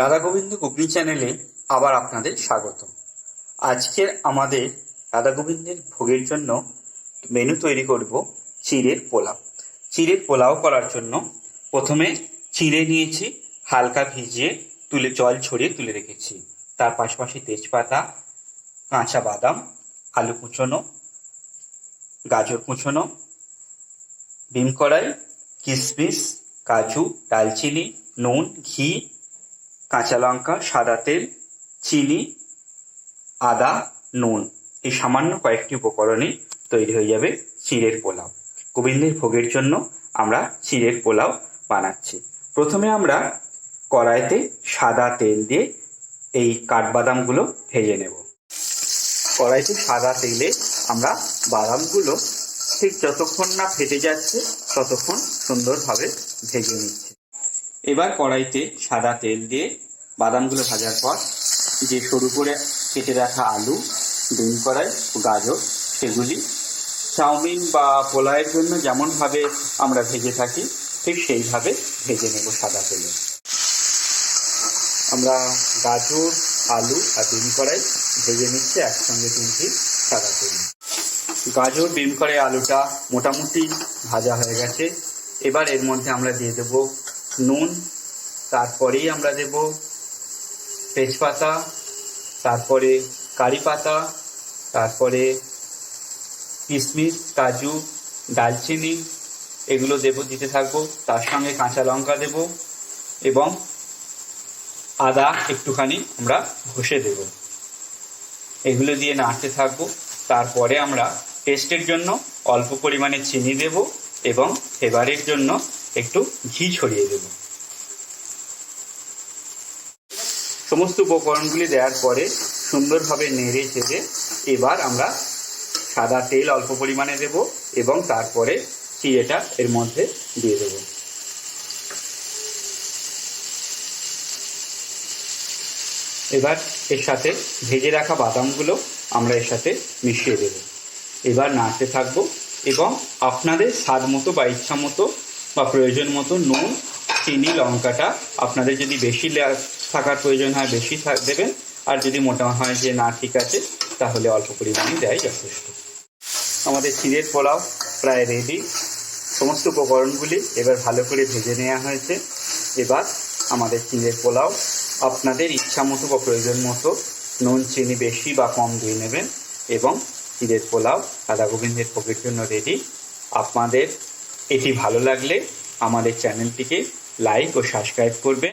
Radha Govinda cooking চ্যানেলে আবার আপনাদের স্বাগত। আজকের আমাদের রাধা গোবিন্দের ভোগের জন্য মেনু তৈরি করব চিড়ের পোলাও। চিড়ের পোলাও করার জন্য প্রথমে চিড়ে নিয়েছি, হালকা ভিজিয়ে জল ছড়িয়ে তুলে রেখেছি। তার পাশাপাশি তেজপাতা, কাঁচা বাদাম, আলু কুচোনো, গাজর কুচোনো, ডিম কড়াই, কিশমিশ, কাজু, দালচিনি, নুন, ঘি, কাঁচা লঙ্কা, সাদা তেল, চিনি, আদা, নুন, এই সামান্য কয়েকটি উপকরণে তৈরি হয়ে যাবে চিড়ের পোলাও। গোবিন্দের ভোগের জন্য আমরা চিড়ের পোলাও বানাচ্ছি। প্রথমে আমরা কড়াইতে সাদা তেল দিয়ে এই কাঠবাদামগুলো ভেজে নেব। কড়াইতে সাদা তেলে আমরা বাদামগুলো ঠিক যতক্ষণ না ফেটে যাচ্ছে ততক্ষণ সুন্দরভাবে ভেজে নিচ্ছি। এবার কড়াইতে সাদা তেল দিয়ে বাদামগুলো ভাজার পর যে সরু করে কেটে রাখা আলু, ডিম কড়াই ও গাজর, সেগুলি চাউমিন বা পোলাওয়ের জন্য যেমনভাবে আমরা ভেজে থাকি ঠিক সেইভাবে ভেজে নেব সাদা তেলে। আমরা গাজর, আলু আর ডিম কড়াই ভেজে নিচ্ছি একসঙ্গে তিনটি সাদা তেলে। গাজর, ডিম কড়াই, আলুটা মোটামুটি ভাজা হয়ে গেছে। এবার এর মধ্যে আমরা দিয়ে দেব নুন, তারপরেই আমরা দেব তেজপাতা, তারপরে কারি পাতা, তারপরে কিশমিশ, কাজু, দালচিনি, এগুলো দিতে থাকবো। তার সঙ্গে কাঁচা লঙ্কা দেব এবং আদা একটুখানি আমরা ঘষে দেব। এগুলো দিয়ে নাড়তে থাকবো। তারপরে আমরা টেস্টের জন্য অল্প পরিমাণে চিনি দেব এবং ফ্লেভারের জন্য একটু ঘি ছড়িয়ে দেব। সমস্ত উপকরণগুলি দেওয়ার পরে সুন্দরভাবে নেড়ে চেড়ে এবার আমরা সাদা তেল অল্প পরিমাণে দেব এবং তারপরে চিড়েটা এর মধ্যে দিয়ে দেব। এবার এর সাথে ভেজে রাখা বাদামগুলো আমরা এর সাথে মিশিয়ে দেব। এবার নাড়তে থাকবো এবং আপনাদের স্বাদ মতো বা ইচ্ছা মতো বা প্রয়োজন মতো নুন, চিনি, লঙ্কাটা আপনাদের যদি বেশি থাকার প্রয়োজন হয় বেশি দেবেন, আর যদি মোটা হয় যে না ঠিক আছে তাহলে অল্প পরিমাণে দেয় যথেষ্ট। আমাদের চিড়ের পোলাও প্রায় রেডি। সমস্ত উপকরণগুলি এবার ভালো করে ভেজে নেওয়া হয়েছে। এবার আমাদের চিড়ের পোলাও আপনাদের ইচ্ছা মতো বা প্রয়োজন মতো নুন চিনি বেশি বা কম দিয়ে নেবেন এবং চিড়ের পোলাও রাধা গোবিন্দের ভোগের জন্য রেডি। আপনাদের এটি ভালো লাগলে আমাদের চ্যানেলটিকে লাইক ও সাবস্ক্রাইব করবেন।